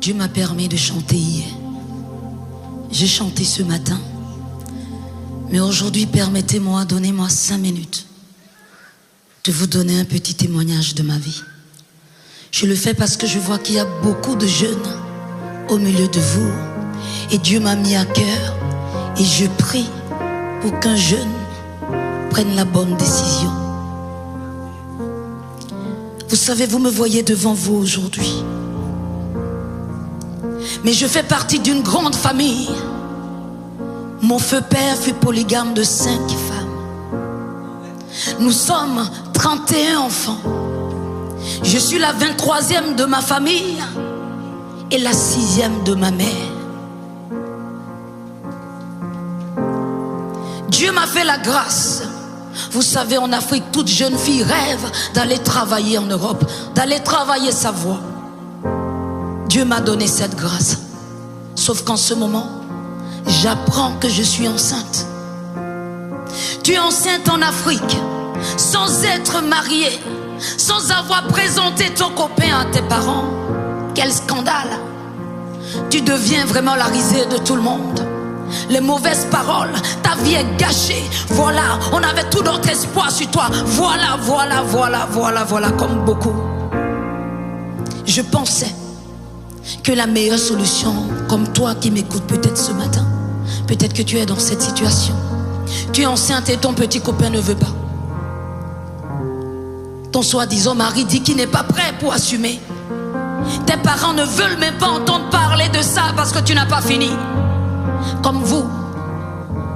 Dieu m'a permis de chanter hier. J'ai chanté ce matin. Mais aujourd'hui, permettez-moi, donnez-moi 5 minutes de vous donner un petit témoignage de ma vie. Je le fais parce que je vois qu'il y a beaucoup de jeunes au milieu de vous. Et Dieu m'a mis à cœur. Et je prie pour qu'un jeune prenne la bonne décision. Vous savez, vous me voyez devant vous aujourd'hui. Mais je fais partie d'une grande famille. Mon feu père fut polygame de 5 femmes. Nous sommes 31 enfants. Je suis la 23e de ma famille et la 6e de ma mère. Dieu m'a fait la grâce. Vous savez, en Afrique, toute jeune fille rêve d'aller travailler en Europe, d'aller travailler sa voie. Dieu m'a donné cette grâce. Sauf qu'en ce moment, j'apprends que je suis enceinte. Tu es enceinte en Afrique, sans être mariée, sans avoir présenté ton copain à tes parents. Quel scandale! Tu deviens vraiment la risée de tout le monde. Les mauvaises paroles, ta vie est gâchée. Voilà, on avait tout notre espoir sur toi. Voilà, comme beaucoup. Je pensais que la meilleure solution, comme toi qui m'écoutes peut-être ce matin, peut-être que tu es dans cette situation. Tu es enceinte et ton petit copain ne veut pas. Ton soi-disant mari dit qu'il n'est pas prêt pour assumer. Tes parents ne veulent même pas entendre parler de ça parce que tu n'as pas fini. Comme vous,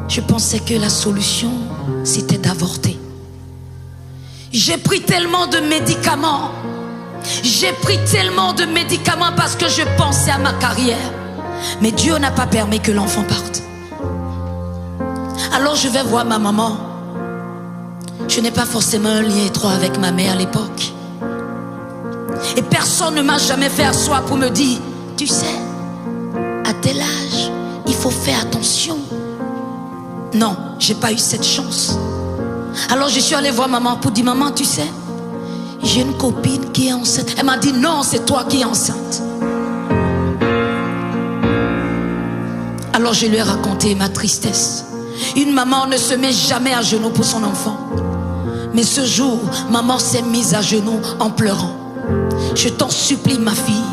je pensais que la solution, c'était d'avorter. J'ai pris tellement de médicaments. J'ai pris tellement de médicaments parce que je pensais à ma carrière. Mais Dieu n'a pas permis que l'enfant parte. Alors je vais voir ma maman. Je n'ai pas forcément un lien étroit avec ma mère à l'époque. Et personne ne m'a jamais fait asseoir pour me dire, tu sais, à tel âge, il faut faire attention. Non, j'ai pas eu cette chance. Alors je suis allée voir maman pour dire, maman, tu sais, j'ai une copine qui est enceinte. Elle m'a dit, non, c'est toi qui es enceinte. Alors je lui ai raconté ma tristesse. Une maman ne se met jamais à genoux pour son enfant. Mais ce jour, maman s'est mise à genoux en pleurant. Je t'en supplie, ma fille,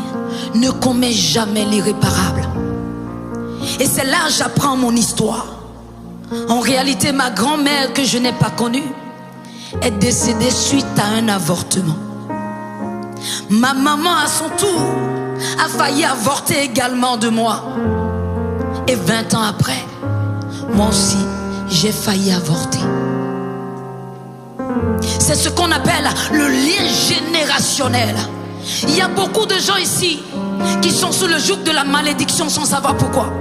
ne commets jamais l'irréparable. Et c'est là que j'apprends mon histoire. En réalité, ma grand-mère que je n'ai pas connue est décédée suite à un avortement. Ma maman, à son tour, a failli avorter également de moi. Et 20 ans après, moi aussi, j'ai failli avorter. C'est ce qu'on appelle le lien générationnel. Il y a beaucoup de gens ici qui sont sous le joug de la malédiction sans savoir pourquoi.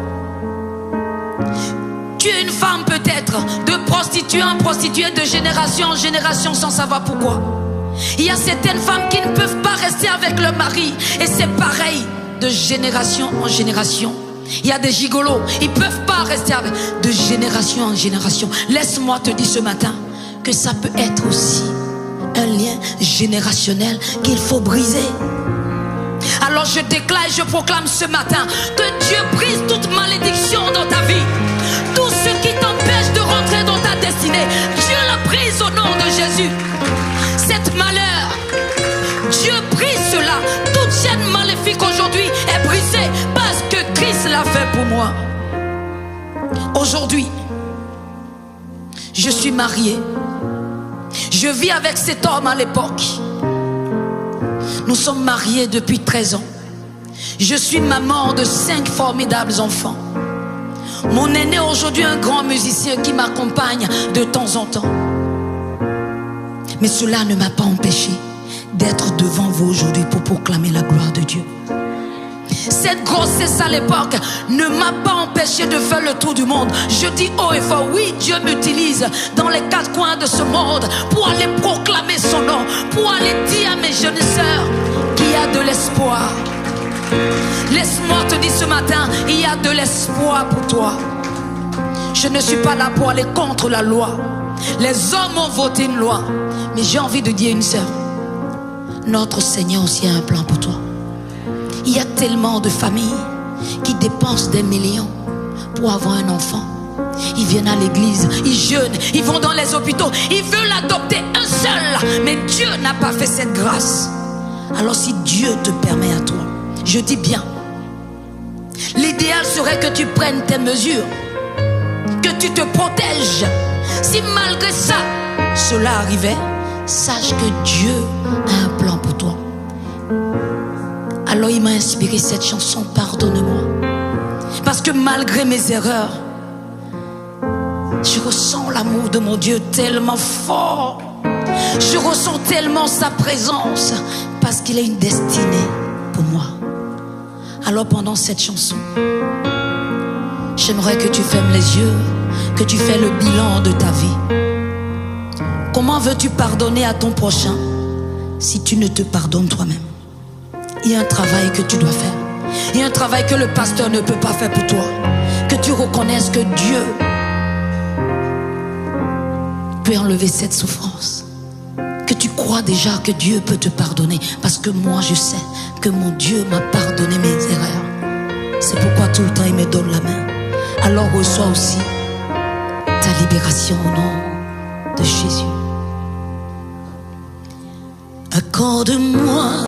Tu es une femme peut-être, de prostituée en prostituée, de génération en génération sans savoir pourquoi. Il y a certaines femmes qui ne peuvent pas rester avec leur mari. Et c'est pareil de génération en génération. Il y a des gigolos, ils ne peuvent pas rester avec. De génération en génération. Laisse-moi te dire ce matin que ça peut être aussi un lien générationnel qu'il faut briser. Alors je déclare et je proclame ce matin que Dieu brise toute malédiction dans ta vie. Tout ce qui t'empêche de rentrer dans ta destinée, Dieu la brise au nom de Jésus. Cette malheur, Dieu brise cela. Toute chaîne maléfique aujourd'hui est brisée parce que Christ l'a fait pour moi. Aujourd'hui, je suis mariée. Je vis avec cet homme à l'époque. Nous sommes mariés depuis 13 ans. Je suis maman de 5 formidables enfants. Mon aîné aujourd'hui un grand musicien qui m'accompagne de temps en temps. Mais cela ne m'a pas empêché d'être devant vous aujourd'hui pour proclamer la gloire de Dieu. Cette grossesse à l'époque ne m'a pas empêché de faire le tour du monde. Je dis haut et fort, oui, Dieu m'utilise dans les 4 coins de ce monde pour aller proclamer son nom, pour aller dire à mes jeunes sœurs qu'il y a de l'espoir. Laisse-moi te dire ce matin, il y a de l'espoir pour toi. Je ne suis pas là pour aller contre la loi. Les hommes ont voté une loi. Mais j'ai envie de dire une sœur, notre Seigneur aussi a un plan pour toi. Il y a tellement de familles qui dépensent des millions pour avoir un enfant. Ils viennent à l'église, ils jeûnent, ils vont dans les hôpitaux, ils veulent adopter un seul. Mais Dieu n'a pas fait cette grâce. Alors si Dieu te permet à toi, je dis bien, l'idéal serait que tu prennes tes mesures, que tu te protèges. Si malgré ça, cela arrivait, sache que Dieu a un plan pour toi. Alors il m'a inspiré cette chanson, pardonne-moi. Parce que malgré mes erreurs, je ressens l'amour de mon Dieu tellement fort. Je ressens tellement sa présence parce qu'il a une destinée pour moi. Alors pendant cette chanson, j'aimerais que tu fermes les yeux, que tu fais le bilan de ta vie. Comment veux-tu pardonner à ton prochain si tu ne te pardonnes toi-même? Il y a un travail que tu dois faire. Il y a un travail que le pasteur ne peut pas faire pour toi. Que tu reconnaisses que Dieu peut enlever cette souffrance. Que tu crois déjà que Dieu peut te pardonner. Parce que moi je sais que mon Dieu m'a pardonné mes erreurs. C'est pourquoi tout le temps il me donne la main. Alors reçois aussi ta libération au nom de Jésus. Accorde-moi